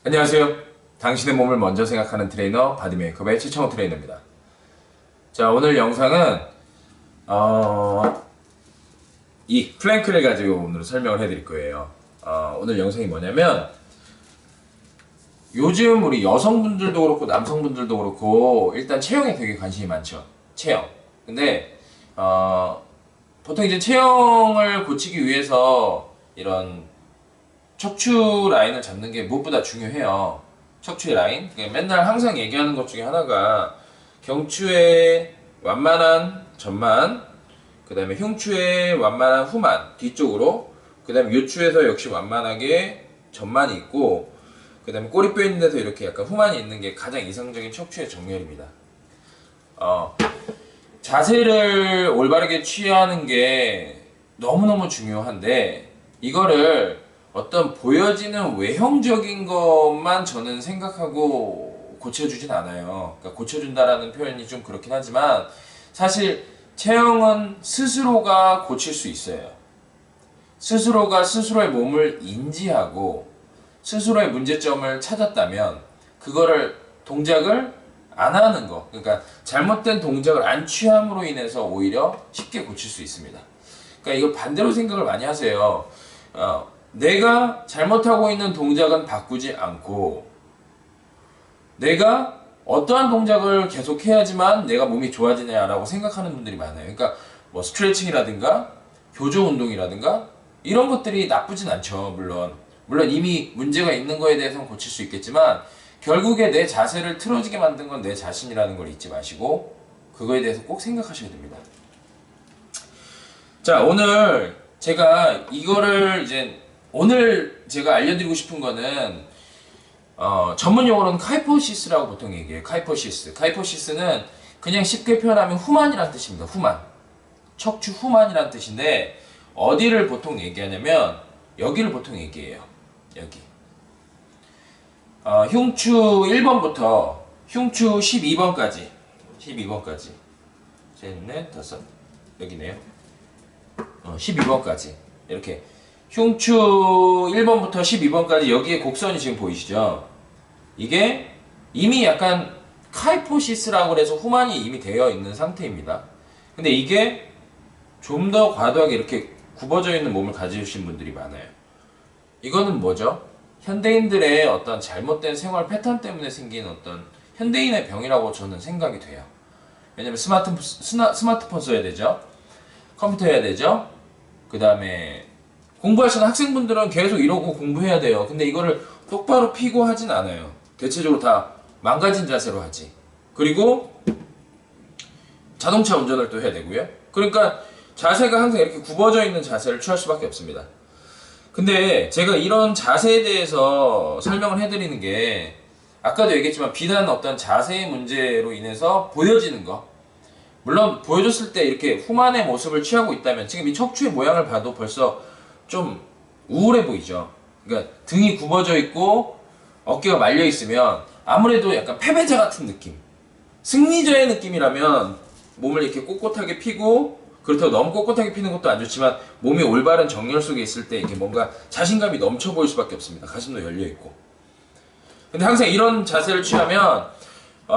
안녕하세요. 당신의 몸을 먼저 생각하는 트레이너 바디메이커의 최창호 트레이너입니다. 자, 오늘 영상은 이 플랭크를 가지고 오늘 설명을 해드릴 거예요. 오늘 영상이 뭐냐면 요즘 우리 여성분들도 그렇고 남성분들도 그렇고 일단 체형에 되게 관심이 많죠. 체형. 근데 보통 이제 체형을 고치기 위해서 이런 척추 라인을 잡는 게 무엇보다 중요해요. 척추의 라인. 맨날 항상 얘기하는 것 중에 하나가 경추의 완만한 전만, 그 다음에 흉추의 완만한 후만, 뒤쪽으로, 그 다음에 요추에서 역시 완만하게 전만이 있고, 그 다음에 꼬리뼈 있는 데서 이렇게 약간 후만이 있는 게 가장 이상적인 척추의 정렬입니다. 자세를 올바르게 취하는 게 너무너무 중요한데, 이거를 어떤 보여지는 외형적인 것만 저는 생각하고 고쳐주진 않아요. 그러니까 고쳐준다라는 표현이 좀 그렇긴 하지만 사실 체형은 스스로가 고칠 수 있어요. 스스로가 스스로의 몸을 인지하고 스스로의 문제점을 찾았다면 그거를 동작을 안 하는 거, 그러니까 잘못된 동작을 안 취함으로 인해서 오히려 쉽게 고칠 수 있습니다. 그러니까 이걸 반대로 생각을 많이 하세요. 내가 잘못하고 있는 동작은 바꾸지 않고 내가 어떠한 동작을 계속 해야지만 내가 몸이 좋아지냐라고 생각하는 분들이 많아요. 그러니까 뭐 스트레칭이라든가 교정 운동이라든가 이런 것들이 나쁘진 않죠. 물론 이미 문제가 있는 거에 대해서는 고칠 수 있겠지만 결국에 내 자세를 틀어지게 만든 건 내 자신이라는 걸 잊지 마시고 그거에 대해서 꼭 생각하셔야 됩니다. 자, 오늘 제가 오늘 제가 알려드리고 싶은 거는 전문 용어로는 카이포시스라고 보통 얘기해요. 카이포시스는 그냥 쉽게 표현하면 후만이라는 뜻입니다. 후만. 척추 후만이라는 뜻인데 어디를 보통 얘기하냐면 여기를 보통 얘기해요. 여기. 흉추 1번부터 흉추 12번까지. 셋, 넷, 다섯. 여기네요. 12번까지. 이렇게. 흉추 1번부터 12번까지 여기에 곡선이 지금 보이시죠? 이게 이미 약간 카이포시스라고 해서 후만이 이미 되어 있는 상태입니다. 근데 이게 좀 더 과도하게 이렇게 굽어져 있는 몸을 가지신 분들이 많아요. 이거는 뭐죠? 현대인들의 어떤 잘못된 생활 패턴 때문에 생긴 어떤 현대인의 병이라고 저는 생각이 돼요. 왜냐면 스마트폰 써야 되죠? 컴퓨터 해야 되죠? 그 다음에 공부하시는 학생분들은 계속 이러고 공부해야 돼요. 근데 이거를 똑바로 피고 하진 않아요. 대체적으로 다 망가진 자세로 하지. 그리고 자동차 운전을 또 해야 되고요. 그러니까 자세가 항상 이렇게 굽어져 있는 자세를 취할 수밖에 없습니다. 근데 제가 이런 자세에 대해서 설명을 해드리는 게 아까도 얘기했지만 비단 어떤 자세의 문제로 인해서 보여지는 거, 물론 보여줬을 때 이렇게 후만의 모습을 취하고 있다면 지금 이 척추의 모양을 봐도 벌써 좀 우울해 보이죠. 그러니까 등이 굽어져 있고 어깨가 말려 있으면 아무래도 약간 패배자 같은 느낌, 승리자의 느낌이라면 몸을 이렇게 꼿꼿하게 피고, 그렇다고 너무 꼿꼿하게 피는 것도 안 좋지만 몸이 올바른 정렬 속에 있을 때 이렇게 뭔가 자신감이 넘쳐 보일 수밖에 없습니다. 가슴도 열려 있고. 근데 항상 이런 자세를 취하면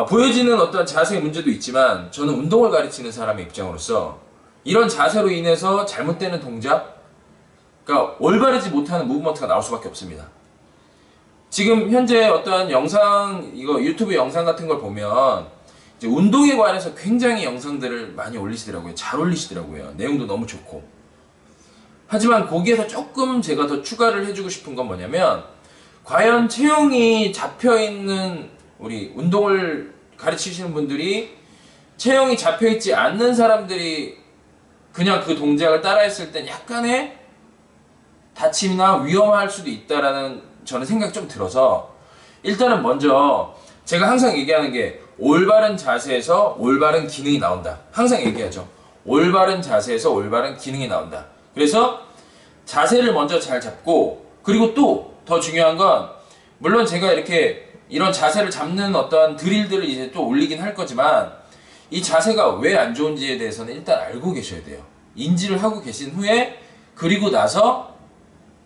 보여지는 어떤 자세의 문제도 있지만 저는 운동을 가르치는 사람의 입장으로서 이런 자세로 인해서 잘못되는 동작, 그러니까 올바르지 못하는 무브먼트가 나올 수밖에 없습니다. 지금 현재 어떠한 영상, 이거 유튜브 영상 같은 걸 보면 이제 운동에 관해서 굉장히 영상들을 많이 올리시더라고요. 잘 올리시더라고요. 내용도 너무 좋고. 하지만 거기에서 조금 제가 더 추가를 해주고 싶은 건 뭐냐면 과연 체형이 잡혀있는 우리 운동을 가르치시는 분들이 체형이 잡혀있지 않는 사람들이 그냥 그 동작을 따라했을 땐 약간의 다침이나 위험할 수도 있다라는 저는 생각이 좀 들어서 일단은 먼저 제가 항상 얘기하는 게 올바른 자세에서 올바른 기능이 나온다. 항상 얘기하죠. 올바른 자세에서 올바른 기능이 나온다. 그래서 자세를 먼저 잘 잡고, 그리고 또 더 중요한 건 물론 제가 이렇게 이런 자세를 잡는 어떤 드릴들을 이제 또 올리긴 할 거지만 이 자세가 왜 안 좋은지에 대해서는 일단 알고 계셔야 돼요. 인지를 하고 계신 후에, 그리고 나서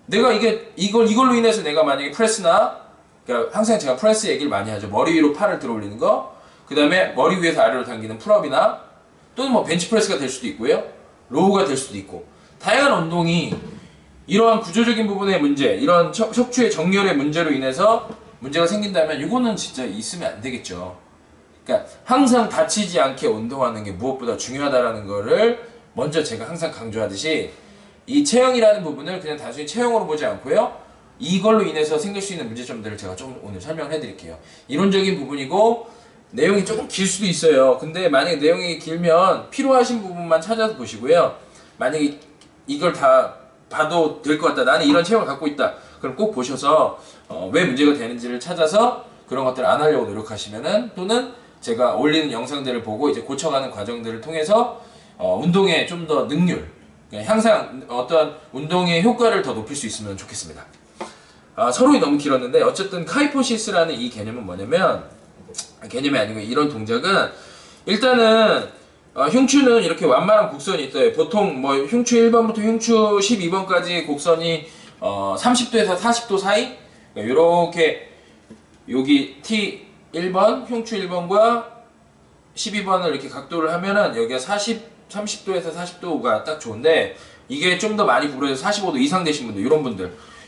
내가 이걸로 인해서 내가 만약에 프레스나 그러니까 항상 제가 프레스 얘기를 많이 하죠. 머리 위로 팔을 들어 올리는 거, 그 다음에 머리 위에서 아래로 당기는 풀업이나 또는 뭐 벤치프레스가 될 수도 있고요. 로우가 될 수도 있고, 다양한 운동이 이러한 구조적인 부분의 문제, 이런 척추의 정렬의 문제로 인해서 문제가 생긴다면 이거는 진짜 있으면 안 되겠죠. 그러니까 항상 다치지 않게 운동하는 게 무엇보다 중요하다라는 거를 먼저 제가 항상 강조하듯이, 이 체형이라는 부분을 그냥 단순히 체형으로 보지 않고요, 이걸로 인해서 생길 수 있는 문제점들을 제가 좀 오늘 설명해 드릴게요. 이론적인 부분이고 내용이 조금 길 수도 있어요. 근데 만약에 내용이 길면 필요하신 부분만 찾아서 보시고요. 만약에 이걸 다 봐도 될 것 같다, 나는 이런 체형을 갖고 있다, 그럼 꼭 보셔서 왜 문제가 되는지를 찾아서 그런 것들을 안 하려고 노력하시면은, 또는 제가 올리는 영상들을 보고 이제 고쳐가는 과정들을 통해서 운동의 좀 더 능률, 향상, 어떤 운동의 효과를 더 높일 수 있으면 좋겠습니다. 서론이 너무 길었는데, 어쨌든 카이포시스라는 이 개념은 뭐냐면, 개념이 아니고 이런 동작은, 일단은 흉추는 이렇게 완만한 곡선이 있어요. 보통 뭐 흉추 1번부터 흉추 12번까지 곡선이 30도에서 40도 사이, 이렇게 여기 T1번, 흉추 1번과 12번을 이렇게 각도를 하면은 여기가 30도에서 40도가 딱 좋은데, 이게 좀 더 많이 구부러져서 45도 이상 되신 분들,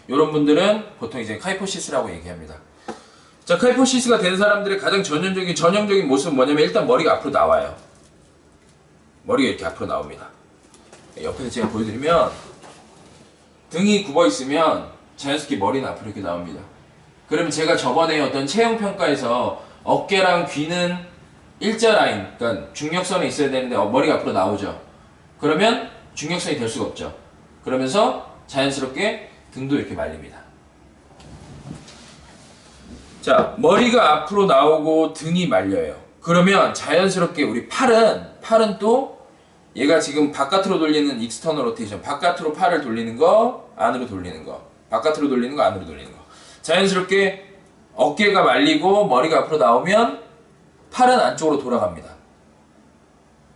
이런 분들은 보통 이제 카이포시스라고 얘기합니다. 자, 카이포시스가 된 사람들의 가장 전형적인 모습은 뭐냐면, 일단 머리가 앞으로 나와요. 머리가 이렇게 앞으로 나옵니다. 옆에서 제가 보여드리면, 등이 굽어 있으면 자연스럽게 머리는 앞으로 이렇게 나옵니다. 그러면 제가 저번에 어떤 체형 평가에서 어깨랑 귀는 일자 라인, 그러니까 중력선에 있어야 되는데 머리가 앞으로 나오죠. 그러면 중력선이 될 수가 없죠. 그러면서 자연스럽게 등도 이렇게 말립니다. 자, 머리가 앞으로 나오고 등이 말려요. 그러면 자연스럽게 우리 팔은 또 얘가 지금 바깥으로 돌리는 익스터널 로테이션, 바깥으로 팔을 돌리는 거, 안으로 돌리는 거, 바깥으로 돌리는 거, 안으로 돌리는 거. 자연스럽게 어깨가 말리고 머리가 앞으로 나오면 팔은 안쪽으로 돌아갑니다.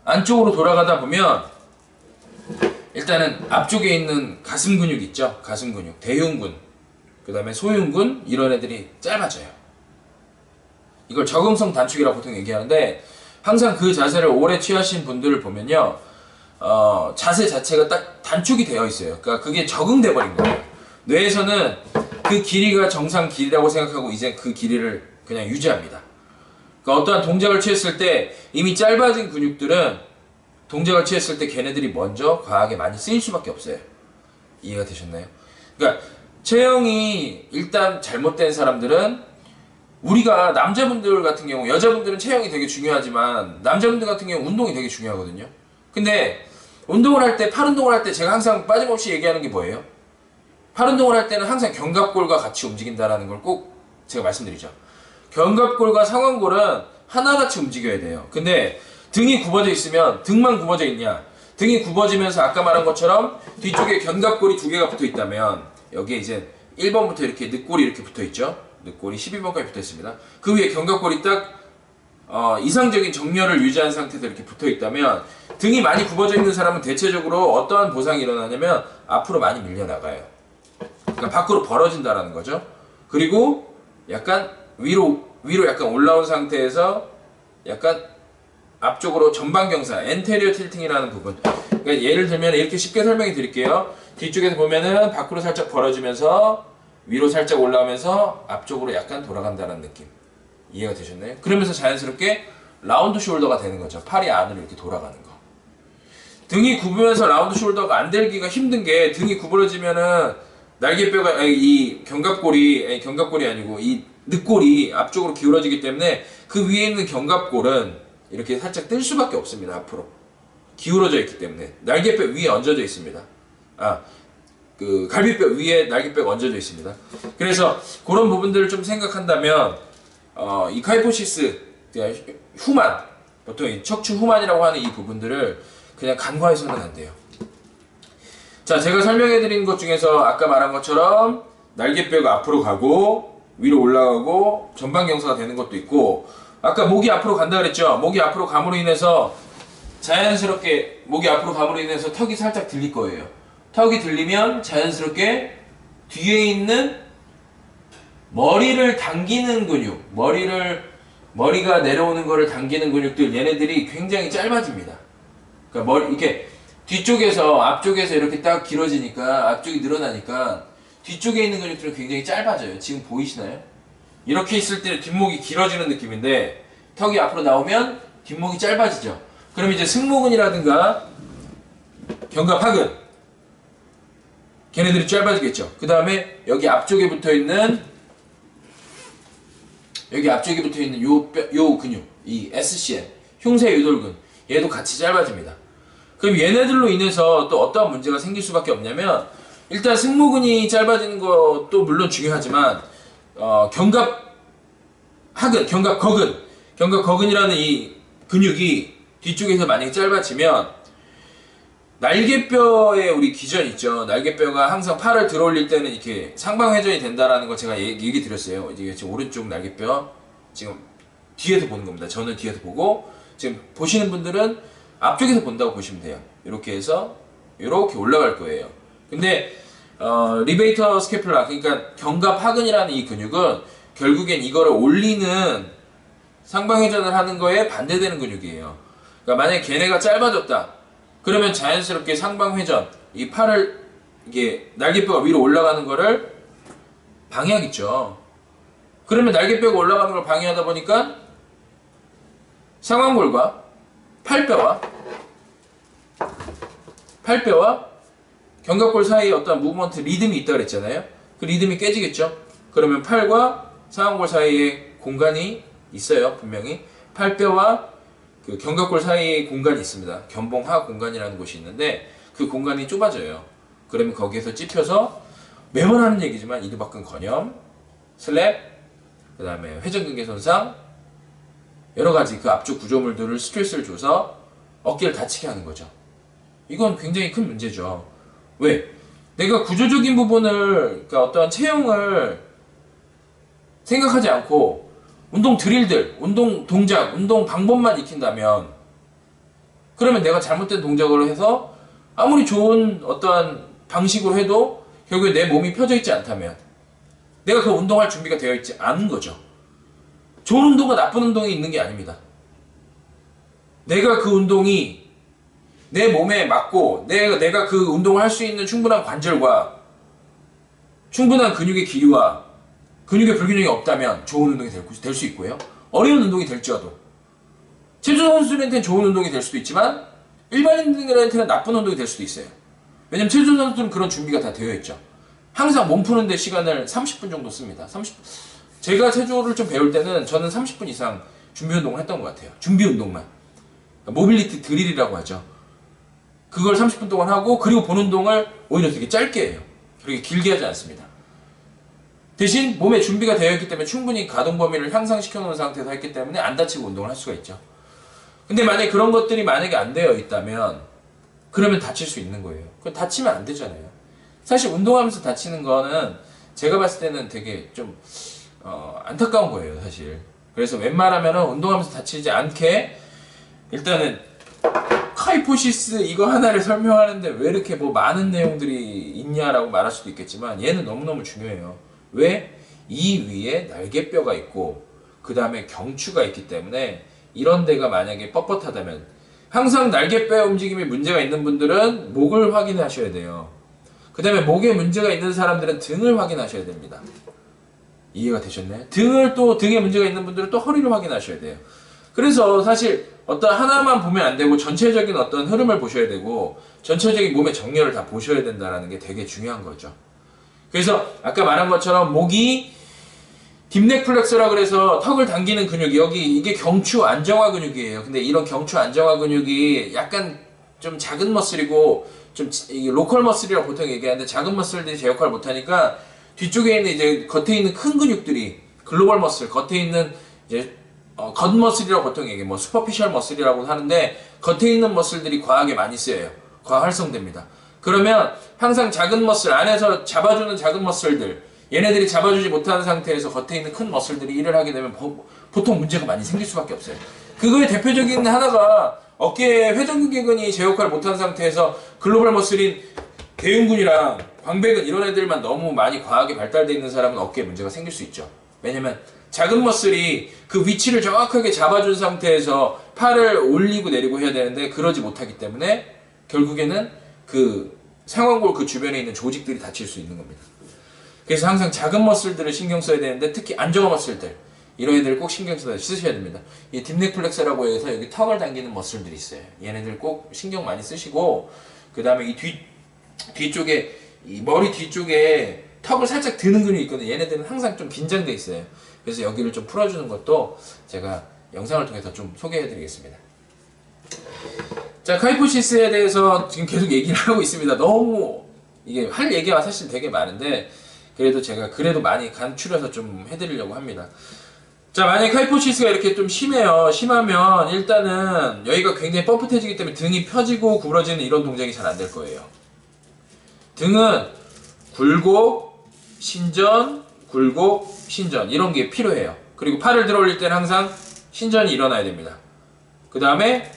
안쪽으로 돌아가다 보면 일단은 앞쪽에 있는 가슴 근육 있죠? 가슴 근육, 대흉근, 그 다음에 소흉근, 이런 애들이 짧아져요. 이걸 적응성 단축이라고 보통 얘기하는데, 항상 그 자세를 오래 취하신 분들을 보면요, 자세 자체가 딱 단축이 되어 있어요. 그러니까 그게 적응돼 버린 거예요. 뇌에서는 그 길이가 정상 길이라고 생각하고 이제 그 길이를 그냥 유지합니다. 그러니까 어떠한 동작을 취했을 때 이미 짧아진 근육들은 동작을 취했을 때 걔네들이 먼저 과하게 많이 쓰일 수밖에 없어요. 이해가 되셨나요? 그러니까 체형이 일단 잘못된 사람들은, 우리가 남자분들 같은 경우, 여자분들은 체형이 되게 중요하지만 남자분들 같은 경우 운동이 되게 중요하거든요. 근데 운동을 할 때, 팔 운동을 할 때 제가 항상 빠짐없이 얘기하는 게 뭐예요? 팔 운동을 할 때는 항상 견갑골과 같이 움직인다는 걸 꼭 제가 말씀드리죠. 견갑골과 상완골은 하나같이 움직여야 돼요. 근데 등이 굽어져 있으면, 등만 굽어져 있냐, 등이 굽어지면서 아까 말한 것처럼 뒤쪽에 견갑골이 두 개가 붙어 있다면, 여기에 이제 1번부터 이렇게 늑골이 이렇게 붙어 있죠. 늑골이 12번까지 붙어 있습니다. 그 위에 견갑골이 딱 이상적인 정렬을 유지한 상태에서 이렇게 붙어 있다면, 등이 많이 굽어져 있는 사람은 대체적으로 어떠한 보상이 일어나냐면 앞으로 많이 밀려나가요. 그러니까 밖으로 벌어진다라는 거죠. 그리고 약간 위로 약간 올라온 상태에서 약간 앞쪽으로 전방경사, 엔테리어 틸팅이라는 부분. 그러니까 예를 들면 이렇게 쉽게 설명해 드릴게요. 뒤쪽에서 보면은 밖으로 살짝 벌어지면서 위로 살짝 올라오면서 앞쪽으로 약간 돌아간다는 느낌. 이해가 되셨나요? 그러면서 자연스럽게 라운드 숄더가 되는 거죠. 팔이 안으로 이렇게 돌아가는 거. 등이 굽으면서 라운드 숄더가 안 되기가 힘든 게, 등이 구부러지면은 날개뼈가, 이 견갑골이 아니고 이 늑골이 앞쪽으로 기울어지기 때문에 그 위에 있는 견갑골은 이렇게 살짝 뜰 수밖에 없습니다. 앞으로 기울어져 있기 때문에. 날개뼈 위에 얹어져 있습니다. 그 갈비뼈 위에 날개뼈가 얹어져 있습니다. 그래서 그런 부분들을 좀 생각한다면 이 카이포시스, 후만, 보통 이 척추 후만이라고 하는 이 부분들을 그냥 간과해서는 안 돼요. 자, 제가 설명해드린 것 중에서 아까 말한 것처럼 날개뼈가 앞으로 가고 위로 올라가고 전방경사가 되는 것도 있고, 아까 목이 앞으로 간다 그랬죠. 목이 앞으로 감으로 인해서 자연스럽게 목이 앞으로 감으로 인해서 턱이 살짝 들릴 거예요. 턱이 들리면 자연스럽게 뒤에 있는 머리를 당기는 근육, 머리가 내려오는 거를 당기는 근육들, 얘네들이 굉장히 짧아집니다. 그러니까 이렇게 뒤쪽에서, 앞쪽에서 이렇게 딱 길어지니까, 앞쪽이 늘어나니까, 뒤쪽에 있는 근육들은 굉장히 짧아져요. 지금 보이시나요? 이렇게 있을 때 뒷목이 길어지는 느낌인데, 턱이 앞으로 나오면 뒷목이 짧아지죠. 그럼 이제 승모근이라든가, 견갑하근, 걔네들이 짧아지겠죠. 그 다음에 여기 앞쪽에 붙어 있는 요 근육, 이 SCM, 흉쇄 유돌근, 얘도 같이 짧아집니다. 그럼 얘네들로 인해서 또 어떠한 문제가 생길 수밖에 없냐면, 일단 승모근이 짧아지는 것도 물론 중요하지만, 견갑거근이라는 이 근육이 뒤쪽에서 만약에 짧아지면, 날개뼈의 우리 기전 있죠. 날개뼈가 항상 팔을 들어 올릴 때는 이렇게 상방회전이 된다라는 거 제가 얘기 드렸어요. 이게 지금 오른쪽 날개뼈, 지금 뒤에서 보는 겁니다. 저는 뒤에서 보고, 지금 보시는 분들은 앞쪽에서 본다고 보시면 돼요. 이렇게 해서 이렇게 올라갈 거예요. 근데 리베이터 스캐플라, 그러니까 견갑하근이라는 이 근육은 결국엔 이거를 올리는 상방회전을 하는 거에 반대되는 근육이에요. 그러니까 만약에 걔네가 짧아졌다, 그러면 자연스럽게 상방회전, 이 팔을 이게 날개뼈가 위로 올라가는 거를 방해하겠죠. 그러면 날개뼈가 올라가는 걸 방해하다 보니까 상완골과 팔뼈와 견갑골 사이에 어떤 무브먼트 리듬이 있다 그랬잖아요. 그 리듬이 깨지겠죠. 그러면 팔과 상완골 사이에 공간이 있어요. 분명히 팔뼈와 그 견갑골 사이에 공간이 있습니다. 견봉하 공간이라는 곳이 있는데 그 공간이 좁아져요. 그러면 거기에서 찝혀서 매번 하는 얘기지만 이두박근 건염, 슬랩, 그 다음에 회전근개 손상, 여러 가지 그 앞쪽 구조물들을 스트레스를 줘서 어깨를 다치게 하는 거죠. 이건 굉장히 큰 문제죠. 왜? 내가 구조적인 부분을, 그러니까 어떤 체형을 생각하지 않고 운동 드릴들, 운동 동작, 운동 방법만 익힌다면, 그러면 내가 잘못된 동작을 해서 아무리 좋은 어떠한 방식으로 해도 결국에 내 몸이 펴져 있지 않다면 내가 그 운동할 준비가 되어 있지 않은 거죠. 좋은 운동과 나쁜 운동이 있는 게 아닙니다. 내가 그 운동이 내 몸에 맞고 내가 그 운동을 할 수 있는 충분한 관절과 충분한 근육의 길이와 근육의 불균형이 없다면 좋은 운동이 될 수 있고요. 어려운 운동이 될지라도 체조 선수들한테는 좋은 운동이 될 수도 있지만 일반인들한테는 나쁜 운동이 될 수도 있어요. 왜냐면 체조 선수들은 그런 준비가 다 되어 있죠. 항상 몸 푸는데 시간을 30분 정도 씁니다. 제가 체조를 좀 배울 때는 저는 30분 이상 준비 운동을 했던 것 같아요. 준비 운동만. 모빌리티 드릴이라고 하죠. 그걸 30분 동안 하고, 그리고 본 운동을 오히려 되게 짧게 해요. 그렇게 길게 하지 않습니다. 대신 몸에 준비가 되어 있기 때문에 충분히 가동 범위를 향상시켜 놓은 상태에서 했기 때문에 안 다치고 운동을 할 수가 있죠. 근데 만약에 그런 것들이 만약에 안 되어 있다면 그러면 다칠 수 있는 거예요. 그럼 다치면 안 되잖아요. 사실 운동하면서 다치는 거는 제가 봤을 때는 되게 좀 안타까운 거예요, 사실. 그래서 웬만하면 운동하면서 다치지 않게, 일단은 카이포시스 이거 하나를 설명하는데 왜 이렇게 뭐 많은 내용들이 있냐라고 말할 수도 있겠지만 얘는 너무너무 중요해요. 왜? 이 위에 날개뼈가 있고 그 다음에 경추가 있기 때문에 이런 데가 만약에 뻣뻣하다면, 항상 날개뼈 움직임에 문제가 있는 분들은 목을 확인하셔야 돼요. 그 다음에 목에 문제가 있는 사람들은 등을 확인하셔야 됩니다. 이해가 되셨나요? 등에 문제가 있는 분들은 또 허리를 확인하셔야 돼요. 그래서 사실 어떤 하나만 보면 안 되고 전체적인 어떤 흐름을 보셔야 되고 전체적인 몸의 정렬을 다 보셔야 된다는 게 되게 중요한 거죠. 그래서 아까 말한 것처럼 목이 딥넥 플렉서라 그래서 턱을 당기는 근육이 이게 경추 안정화 근육이에요. 근데 이런 경추 안정화 근육이 약간 좀 작은 머슬이고 좀 로컬 머슬이라고 보통 얘기하는데 작은 머슬들이 제 역할을 못하니까 뒤쪽에 있는 이제 겉에 있는 큰 근육들이 글로벌 머슬, 겉에 있는 이제 겉머슬이라고 보통 얘기해요. 뭐 슈퍼피셜 머슬이라고 하는데 겉에 있는 머슬들이 과하게 많이 쓰여요. 과활성됩니다. 그러면 항상 작은 머슬, 안에서 잡아주는 작은 머슬들, 얘네들이 잡아주지 못하는 상태에서 겉에 있는 큰 머슬들이 일을 하게 되면 보통 문제가 많이 생길 수밖에 없어요. 그거의 대표적인 하나가 어깨 회전근개근이 제 역할을 못하는 상태에서 글로벌 머슬인 대흉근이랑 광배근 이런 애들만 너무 많이 과하게 발달되어 있는 사람은 어깨에 문제가 생길 수 있죠. 왜냐면 작은 머슬이 그 위치를 정확하게 잡아준 상태에서 팔을 올리고 내리고 해야 되는데 그러지 못하기 때문에 결국에는 그 상완골 그 주변에 있는 조직들이 다칠 수 있는 겁니다. 그래서 항상 작은 머슬들을 신경 써야 되는데 특히 안정화 머슬들 이런 애들 꼭 신경 쓰셔야 됩니다. 이 딥넥플렉스라고 해서 여기 턱을 당기는 머슬들이 있어요. 얘네들 꼭 신경 많이 쓰시고 그 다음에 이 뒤쪽에 이 머리 뒤쪽에 턱을 살짝 드는 근육이 있거든요. 얘네들은 항상 좀 긴장돼 있어요. 그래서 여기를 좀 풀어주는 것도 제가 영상을 통해서 좀 소개해드리겠습니다. 자, 카이포시스에 대해서 지금 계속 얘기를 하고 있습니다. 너무 이게 할 얘기가 사실 되게 많은데 그래도 제가 그래도 많이 간추려서 좀 해드리려고 합니다. 자, 만약에 카이포시스가 이렇게 좀 심하면 일단은 여기가 굉장히 뻣뻣해지기 때문에 등이 펴지고 구부러지는 이런 동작이 잘 안 될 거예요. 등은 굴곡, 신전, 굴곡, 신전 이런 게 필요해요. 그리고 팔을 들어 올릴 때는 항상 신전이 일어나야 됩니다. 그 다음에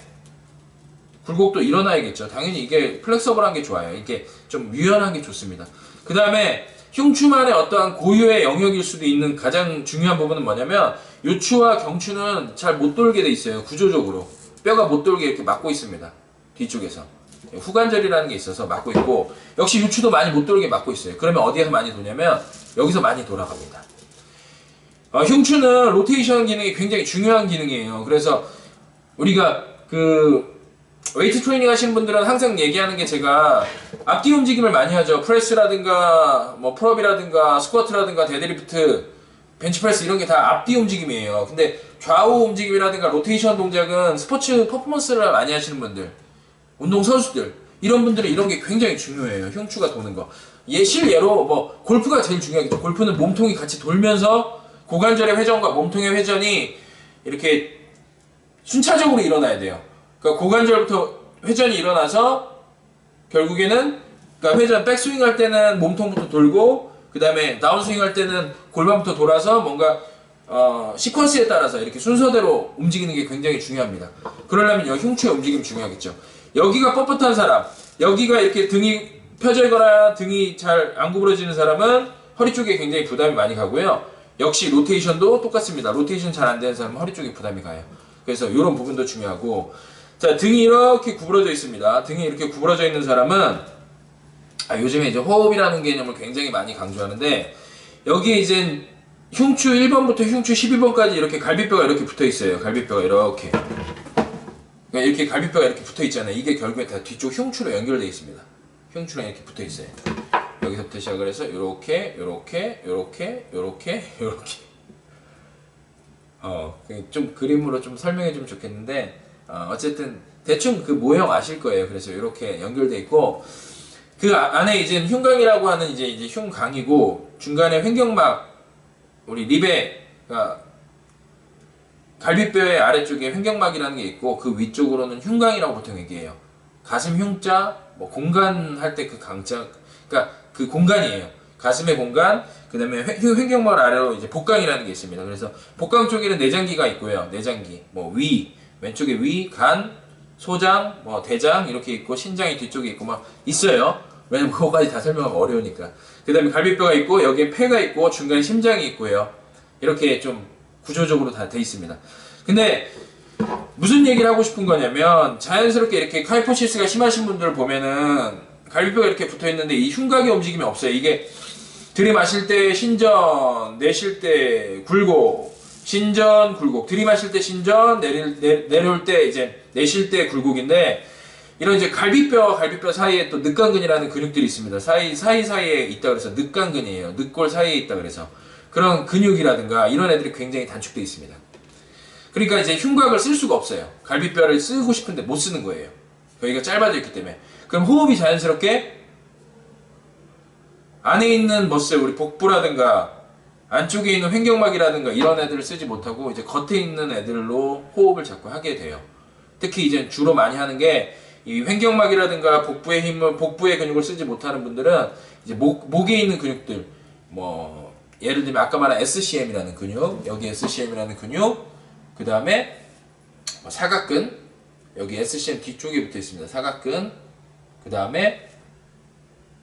굴곡도 일어나야겠죠. 당연히 이게 플렉서블한 게 좋아요. 이게 좀 유연한 게 좋습니다. 그 다음에 흉추만의 어떠한 고유의 영역일 수도 있는 가장 중요한 부분은 뭐냐면 요추와 경추는 잘 못 돌게 돼 있어요. 구조적으로 뼈가 못 돌게 이렇게 막고 있습니다. 뒤쪽에서 후관절이라는 게 있어서 막고 있고 역시 요추도 많이 못 돌게 막고 있어요. 그러면 어디에서 많이 도냐면 여기서 많이 돌아갑니다. 흉추는 로테이션 기능이 굉장히 중요한 기능이에요. 그래서 우리가 웨이트 트레이닝 하시는 분들은 항상 얘기하는 게 제가 앞뒤 움직임을 많이 하죠. 프레스라든가 뭐 풀업이라든가 스쿼트라든가 데드리프트 벤치프레스 이런 게 다 앞뒤 움직임이에요. 근데 좌우 움직임이라든가 로테이션 동작은 스포츠 퍼포먼스를 많이 하시는 분들 운동 선수들 이런 분들은 이런 게 굉장히 중요해요. 흉추가 도는 거. 실예로 뭐 골프가 제일 중요하겠죠. 골프는 몸통이 같이 돌면서 고관절의 회전과 몸통의 회전이 이렇게 순차적으로 일어나야 돼요. 그러니까 고관절부터 회전이 일어나서 결국에는 그러니까 회전 백스윙 할 때는 몸통부터 돌고 그 다음에 다운스윙 할 때는 골반부터 돌아서 뭔가 시퀀스에 따라서 이렇게 순서대로 움직이는 게 굉장히 중요합니다. 그러려면 여기 흉추의 움직임이 중요하겠죠. 여기가 뻣뻣한 사람, 여기가 이렇게 등이 펴져 있거나 등이 잘 안 구부러지는 사람은 허리 쪽에 굉장히 부담이 많이 가고요. 역시 로테이션도 똑같습니다. 로테이션 잘 안 되는 사람은 허리 쪽에 부담이 가요. 그래서 이런 부분도 중요하고 자, 등이 이렇게 구부러져 있습니다. 등이 이렇게 구부러져 있는 사람은 요즘에 이제 호흡이라는 개념을 굉장히 많이 강조하는데 여기에 이제 흉추 1번부터 흉추 12번까지 이렇게 갈비뼈가 이렇게 붙어 있어요. 갈비뼈가 이렇게. 그러니까 이렇게 갈비뼈가 이렇게 붙어 있잖아요. 이게 결국에 다 뒤쪽 흉추로 연결되어 있습니다. 흉추랑 이렇게 붙어 있어요. 여기서부터 시작을 해서 요렇게 좀 그림으로 좀 설명해 주면 좋겠는데 어쨌든 대충 그 모형 아실 거예요. 그래서 이렇게 연결돼 있고 그 안에 이제 흉강이라고 하는 이제 흉강이고 중간에 횡격막 우리 립에 그러니까 갈비뼈의 아래쪽에 횡격막이라는 게 있고 그 위쪽으로는 흉강이라고 보통 얘기해요. 가슴 흉자 뭐 공간 할 때 그 강자 그러니까 그 공간이에요. 가슴의 공간 그 다음에 횡격막 아래로 이제 복강이라는 게 있습니다. 그래서 복강 쪽에는 내장기가 있고요. 내장기 뭐 위 왼쪽에 위, 간, 소장, 뭐 대장 이렇게 있고 신장이 뒤쪽에 있고 막 있어요. 왜냐면 그거까지 다 설명하면 어려우니까. 그 다음에 갈비뼈가 있고 여기에 폐가 있고 중간에 심장이 있고요. 이렇게 좀 구조적으로 다 돼 있습니다. 근데 무슨 얘기를 하고 싶은 거냐면 자연스럽게 이렇게 카이포시스가 심하신 분들을 보면은 갈비뼈가 이렇게 붙어 있는데 이 흉곽의 움직임이 없어요. 이게 들이마실 때 신전, 내쉴 때 굴곡, 신전, 굴곡. 들이마실 때 신전, 내려올 때 이제 내쉴 때 굴곡인데 이런 이제 갈비뼈와 갈비뼈 사이에 또 늑간근이라는 근육들이 있습니다. 사이에 있다 그래서 늑간근이에요. 늑골 사이에 있다 그래서 그런 근육이라든가 이런 애들이 굉장히 단축되어 있습니다. 그러니까 이제 흉곽을 쓸 수가 없어요. 갈비뼈를 쓰고 싶은데 못 쓰는 거예요. 여기가 짧아져 있기 때문에. 그럼 호흡이 자연스럽게 안에 있는 머슬, 우리 복부라든가 안쪽에 있는 횡격막이라든가 이런 애들을 쓰지 못하고 이제 겉에 있는 애들로 호흡을 자꾸 하게 돼요. 특히 이제 주로 많이 하는 게 이 횡격막이라든가 복부의 힘을, 복부의 근육을 쓰지 못하는 분들은 이제 목에 있는 근육들, 뭐 예를 들면 아까 말한 SCM이라는 근육, 여기 SCM이라는 근육, 그 다음에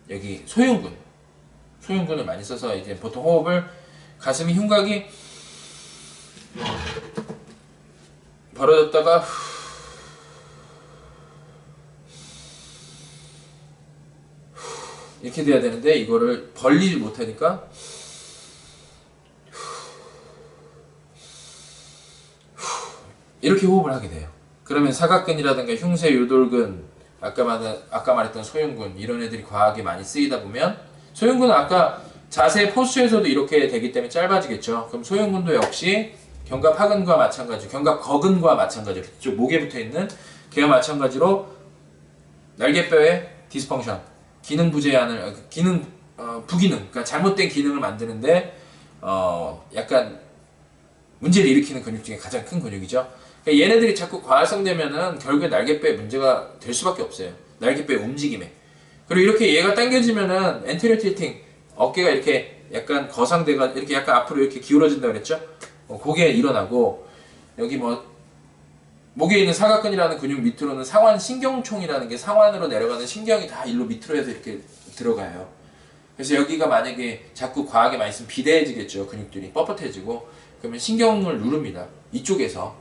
여기 소흉근을 많이 써서 이제 보통 호흡을 가슴이 흉곽이 벌어졌다가 이렇게 돼야 되는데 이거를 벌리지 못하니까 이렇게 호흡을 하게 돼요. 그러면 사각근이라든가 흉쇄 요돌근, 아까 말했던 소흉근 이런 애들이 과하게 많이 쓰이다 보면 소흉근은 아까 자세 포스에서도 이렇게 되기 때문에 짧아지겠죠. 그럼 소흉근도 역시 견갑하근과 마찬가지, 견갑거근과 마찬가지로 이쪽 목에 붙어 있는 걔와 마찬가지로 날개뼈의 디스펑션, 기능 부재안을 부기능, 그러니까 잘못된 기능을 만드는데 약간 문제를 일으키는 근육 중에 가장 큰 근육이죠. 그러니까 얘네들이 자꾸 과활성되면은 결국에 날개뼈에 문제가 될 수밖에 없어요. 날개뼈의 움직임에. 그리고 이렇게 얘가 당겨지면은 엔테리어 틸팅, 어깨가 이렇게 약간 거상대가 이렇게 약간 앞으로 이렇게 기울어진다 그랬죠? 그게 일어나고 여기 뭐 목에 있는 사각근이라는 근육 밑으로는 상완 신경총이라는 게 상완으로 내려가는 신경이 다 일로 밑으로 해서 이렇게 들어가요. 그래서 여기가 만약에 자꾸 과하게 많이 있으면 비대해지겠죠. 근육들이 뻣뻣해지고 그러면 신경을 누릅니다. 이쪽에서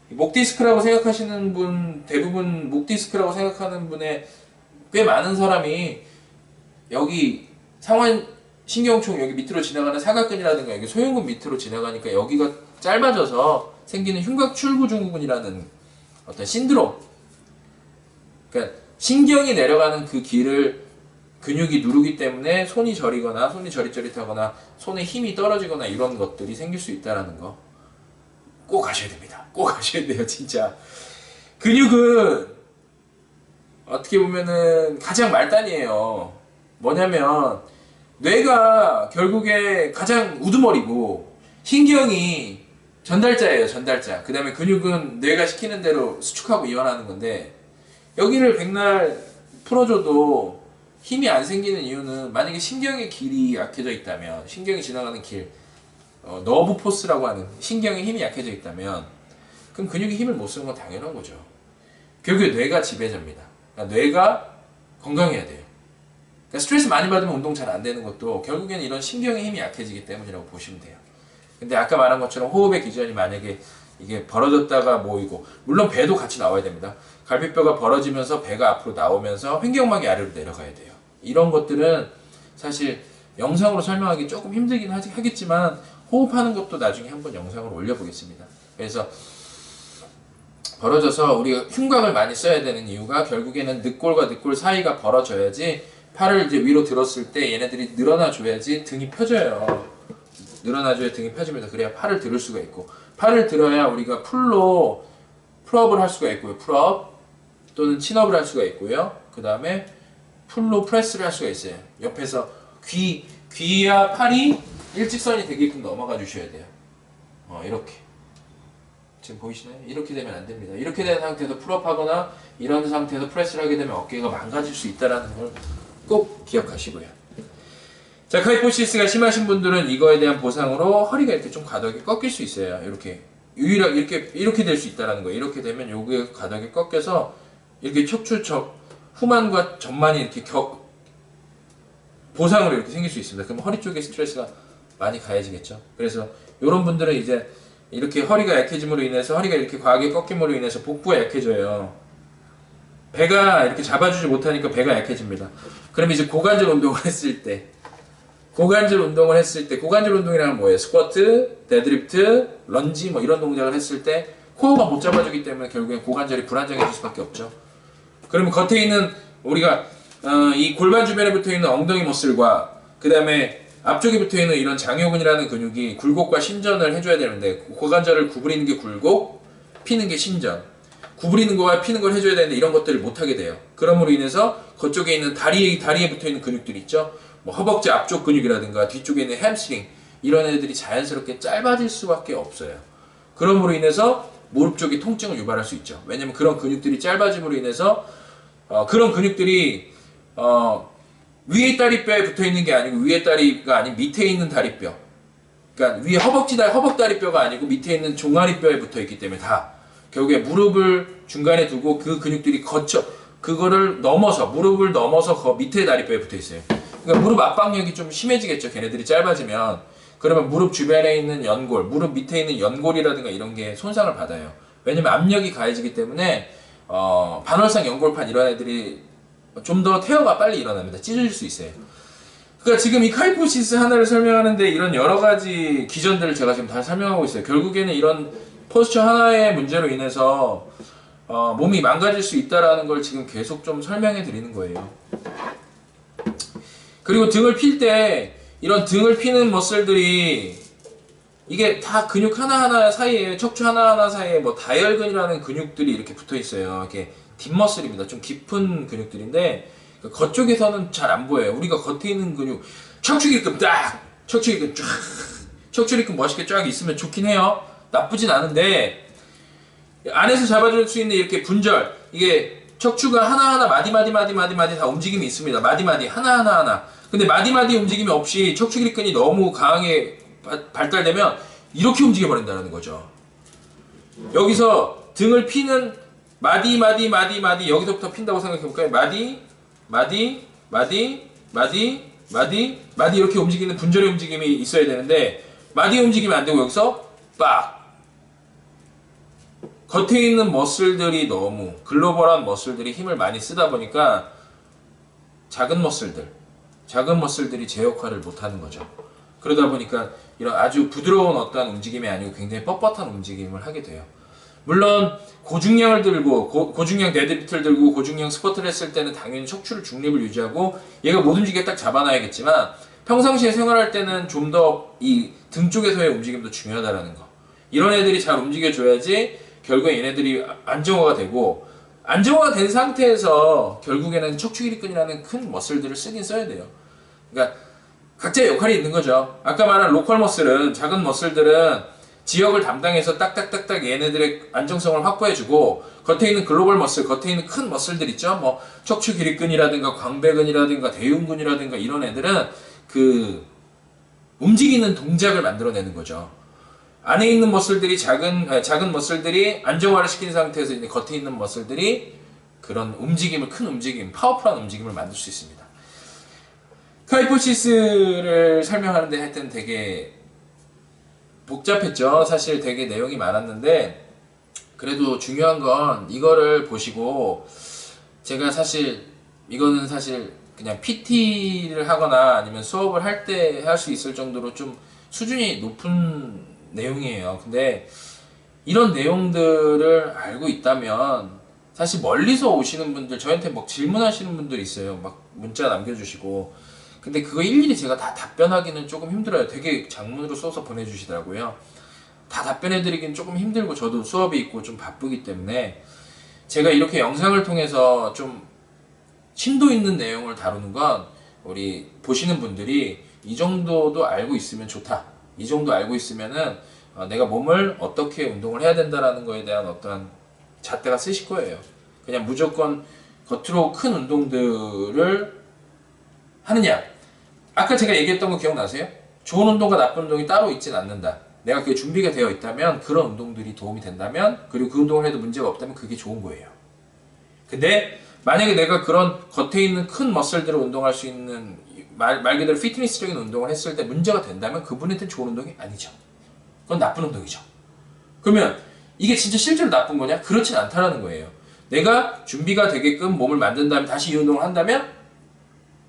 목 디스크라고 생각하시는 분, 대부분 목 디스크라고 생각하는 분의 꽤 많은 사람이 여기 상완 신경총 여기 밑으로 지나가는 사각근이라든가 여기 소흉근 밑으로 지나가니까 여기가 짧아져서 생기는 흉곽출구증후군이라는 어떤 신드롬, 그러니까 신경이 내려가는 그 길을 근육이 누르기 때문에 손이 저리거나 손이 저릿저릿하거나 손에 힘이 떨어지거나 이런 것들이 생길 수 있다는 거 꼭 아셔야 됩니다. 꼭 아셔야 돼요. 진짜 근육은 어떻게 보면은 가장 말단이에요. 뭐냐면 뇌가 결국에 가장 우두머리고 신경이 전달자예요. 전달자. 그 다음에 근육은 뇌가 시키는 대로 수축하고 이완하는 건데 여기를 백날 풀어줘도 힘이 안 생기는 이유는 만약에 신경의 길이 약해져 있다면, 신경이 지나가는 길, 너브 포스라고 하는 신경의 힘이 약해져 있다면 그럼 근육이 힘을 못 쓰는 건 당연한 거죠. 결국에 뇌가 지배자입니다. 그러니까 뇌가 건강해야 돼요. 그러니까 스트레스 많이 받으면 운동 잘 안 되는 것도 결국에는 이런 신경의 힘이 약해지기 때문이라고 보시면 돼요. 근데 아까 말한 것처럼 호흡의 기전이 만약에 이게 벌어졌다가 모이고, 물론 배도 같이 나와야 됩니다. 갈비뼈가 벌어지면서 배가 앞으로 나오면서 횡격막이 아래로 내려가야 돼요. 이런 것들은 사실 영상으로 설명하기 조금 힘들긴 하겠지만 호흡하는 것도 나중에 한번 영상으로 올려보겠습니다. 그래서 벌어져서 우리가 흉곽을 많이 써야 되는 이유가 결국에는 늑골과 늑골 사이가 벌어져야지 팔을 이제 위로 들었을 때 얘네들이 늘어나줘야지 등이 펴져요. 늘어나줘야 등이 펴집니다. 그래야 팔을 들을 수가 있고, 팔을 들어야 우리가 풀업을 할 수가 있고요. 풀업 또는 친업을 할 수가 있고요. 그 다음에 풀로 프레스를 할 수가 있어요. 옆에서 귀와 팔이 일직선이 되게끔 넘어가 주셔야 돼요. 이렇게. 지금 보이시나요? 이렇게 되면 안 됩니다. 이렇게 된 상태에서 풀업하거나 이런 상태에서 프레스를 하게 되면 어깨가 망가질 수 있다는 걸 꼭 기억하시고요. 자, 카이포시스가 심하신 분들은 이거에 대한 보상으로 허리가 이렇게 좀 가덕이 꺾일 수 있어요. 이렇게 될 수 있다는 거예요. 이렇게 되면 여기에 가덕이 꺾여서 이렇게 후만과 전만이 이렇게 보상으로 이렇게 생길 수 있습니다. 그럼 허리 쪽에 스트레스가 많이 가해지겠죠. 그래서 이런 분들은 이제 이렇게 허리가 약해짐으로 인해서, 허리가 이렇게 과하게 꺾임으로 인해서 복부가 약해져요. 배가 이렇게 잡아주지 못하니까 배가 약해집니다. 그럼 이제 고관절 운동을 했을 때, 고관절 운동이라는 건 뭐예요? 스쿼트, 데드리프트, 런지 뭐 이런 동작을 했을 때 코어가 못 잡아주기 때문에 결국엔 고관절이 불안정해질 수밖에 없죠. 그러면 겉에 있는 우리가 이 골반 주변에 붙어 있는 엉덩이 머슬과 그 다음에 앞쪽에 붙어 있는 이런 장요근이라는 근육이 굴곡과 신전을 해줘야 되는데, 고관절을 구부리는 게 굴곡, 피는 게 신전. 구부리는 거와 피는 걸 해줘야 되는데 이런 것들을 못 하게 돼요. 그러므로 인해서 그쪽에 있는 다리에 붙어 있는 근육들이 있죠. 뭐 허벅지 앞쪽 근육이라든가 뒤쪽에 있는 햄스트링, 이런 애들이 자연스럽게 짧아질 수밖에 없어요. 그러므로 인해서 무릎 쪽이 통증을 유발할 수 있죠. 왜냐면 그런 근육들이 짧아짐으로 인해서 그런 근육들이 위에 다리뼈에 붙어 있는 게 아니고, 위에 다리가 아닌 밑에 있는 다리뼈, 그러니까 위에 허벅다리뼈가 아니고 밑에 있는 종아리뼈에 붙어 있기 때문에 다 결국에 무릎을 중간에 두고 그 근육들이 그거를 넘어서 무릎을 넘어서 그 밑에 다리뼈에 붙어 있어요. 그러니까 무릎 압박력이 좀 심해지겠죠. 걔네들이 짧아지면. 그러면 무릎 주변에 있는 연골, 무릎 밑에 있는 연골이라든가 이런 게 손상을 받아요. 왜냐면 압력이 가해지기 때문에 반월상 연골판 이런 애들이 좀 더 퇴화가 빨리 일어납니다. 찢어질 수 있어요. 그러니까 지금 이 카이포시스 하나를 설명하는데 이런 여러 가지 기전들을 제가 지금 다 설명하고 있어요. 결국에는 이런 포스처 하나의 문제로 인해서 몸이 망가질 수 있다라는 걸 지금 계속 좀 설명해 드리는 거예요. 그리고 등을 필 때 이런 등을 피는 머슬들이 이게 다 근육 하나하나 사이에, 척추 하나하나 사이에 뭐 다혈근이라는 근육들이 이렇게 붙어 있어요. 이렇게 뒷머슬입니다. 좀 깊은 근육들인데 겉쪽에서는 잘 안 보여요. 우리가 겉에 있는 근육, 척추기근 딱! 척추기근 쫙! 척추기근 멋있게 쫙 있으면 좋긴 해요. 나쁘진 않은데 안에서 잡아줄 수 있는 이렇게 분절, 이게 척추가 하나하나 마디 다 움직임이 있습니다. 마디 하나하나. 근데 마디 움직임이 없이 척추기근이 너무 강하게 발달되면 이렇게 움직여 버린다는 거죠. 여기서 등을 피는 마디 여기서부터 핀다고 생각해 볼까요? 마디 이렇게 움직이는 분절의 움직임이 있어야 되는데 마디 움직이면 안 되고 여기서 빡! 겉에 있는 머슬들이 너무 글로벌한 머슬들이 힘을 많이 쓰다 보니까 작은 머슬들이 제 역할을 못하는 거죠. 그러다 보니까 이런 아주 부드러운 어떠한 움직임이 아니고 굉장히 뻣뻣한 움직임을 하게 돼요. 물론 고중량을 들고 고중량 데드리프트를 들고 고중량 스쿼트를 했을 때는 당연히 척추를 중립을 유지하고 얘가 못 움직이게 딱 잡아놔야겠지만 평상시에 생활할 때는 좀 더 이 등 쪽에서의 움직임도 중요하다라는 거. 이런 애들이 잘 움직여줘야지 결국에 얘네들이 안정화가 되고 안정화가 된 상태에서 결국에는 척추기립근이라는 큰 머슬들을 쓰긴 써야 돼요. 그러니까 각자의 역할이 있는 거죠. 아까 말한 로컬 머슬은, 작은 머슬들은 지역을 담당해서 딱딱딱딱 얘네들의 안정성을 확보해주고 겉에 있는 글로벌 머슬, 겉에 있는 큰 머슬들 있죠. 뭐 척추기립근이라든가 광배근이라든가 대흉근이라든가 이런 애들은 그 움직이는 동작을 만들어내는 거죠. 안에 있는 머슬들이 작은 머슬들이 안정화를 시킨 상태에서 이제 겉에 있는 머슬들이 그런 움직임을, 큰 움직임, 파워풀한 움직임을 만들 수 있습니다. 카이포시스를 설명하는데 하여튼 되게 복잡했죠. 사실 되게 내용이 많았는데 그래도 중요한 건 이거를 보시고 제가 사실 이거는 사실 그냥 PT를 하거나 아니면 수업을 할 때 할 수 있을 정도로 좀 수준이 높은 내용이에요. 근데 이런 내용들을 알고 있다면 사실 멀리서 오시는 분들, 저한테 막 질문하시는 분들 있어요. 막 문자 남겨주시고. 근데 그거 일일이 제가 다 답변하기는 조금 힘들어요. 되게 장문으로 써서 보내주시더라고요. 다 답변해드리기는 조금 힘들고 저도 수업이 있고 좀 바쁘기 때문에 제가 이렇게 영상을 통해서 좀 심도 있는 내용을 다루는 건 우리 보시는 분들이 이 정도도 알고 있으면 좋다. 이 정도 알고 있으면은 내가 몸을 어떻게 운동을 해야 된다라는 거에 대한 어떤 잣대가 쓰실 거예요. 그냥 무조건 겉으로 큰 운동들을 하느냐. 아까 제가 얘기했던 거 기억나세요? 좋은 운동과 나쁜 운동이 따로 있진 않는다. 내가 그게 준비가 되어 있다면 그런 운동들이 도움이 된다면 그리고 그 운동을 해도 문제가 없다면 그게 좋은 거예요. 근데 만약에 내가 그런 겉에 있는 큰 머슬들을 운동할 수 있는 말 그대로 피트니스적인 운동을 했을 때 문제가 된다면 그분한테는 좋은 운동이 아니죠. 그건 나쁜 운동이죠. 그러면 이게 진짜 실제로 나쁜 거냐? 그렇진 않다라는 거예요. 내가 준비가 되게끔 몸을 만든 다음에 다시 이 운동을 한다면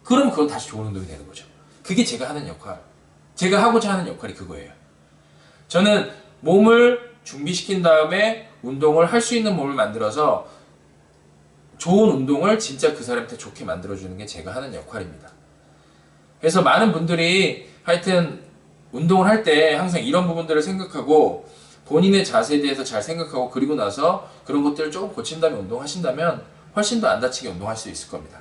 그럼 그건 다시 좋은 운동이 되는 거죠. 그게 제가 하는 역할, 제가 하고자 하는 역할이 그거예요. 저는 몸을 준비시킨 다음에 운동을 할 수 있는 몸을 만들어서 좋은 운동을 진짜 그 사람한테 좋게 만들어주는 게 제가 하는 역할입니다. 그래서 많은 분들이 하여튼 운동을 할 때 항상 이런 부분들을 생각하고 본인의 자세에 대해서 잘 생각하고 그리고 나서 그런 것들을 조금 고친 다음에 운동하신다면 훨씬 더 안 다치게 운동할 수 있을 겁니다.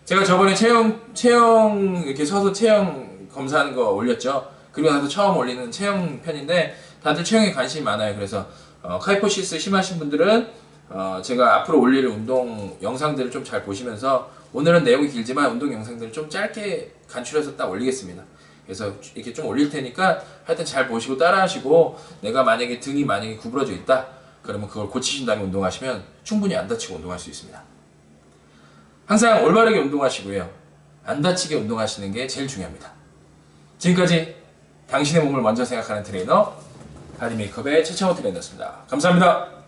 제가 저번에 체형 이렇게 서서 체형 검사하는 거 올렸죠. 그리고 나서 처음 올리는 체형 편인데 다들 체형에 관심이 많아요. 그래서 카이포시스 심하신 분들은 제가 앞으로 올릴 운동 영상들을 좀 잘 보시면서 오늘은 내용이 길지만 운동 영상들을 좀 짧게 간추려서 딱 올리겠습니다. 그래서 이렇게 좀 올릴 테니까 하여튼 잘 보시고 따라하시고 내가 만약에 등이 구부러져 있다 그러면 그걸 고치신 다음에 운동하시면 충분히 안 다치고 운동할 수 있습니다. 항상 올바르게 운동하시고요. 안 다치게 운동하시는 게 제일 중요합니다. 지금까지 당신의 몸을 먼저 생각하는 트레이너 바디메이크업의 최창호 트레이너였습니다. 감사합니다.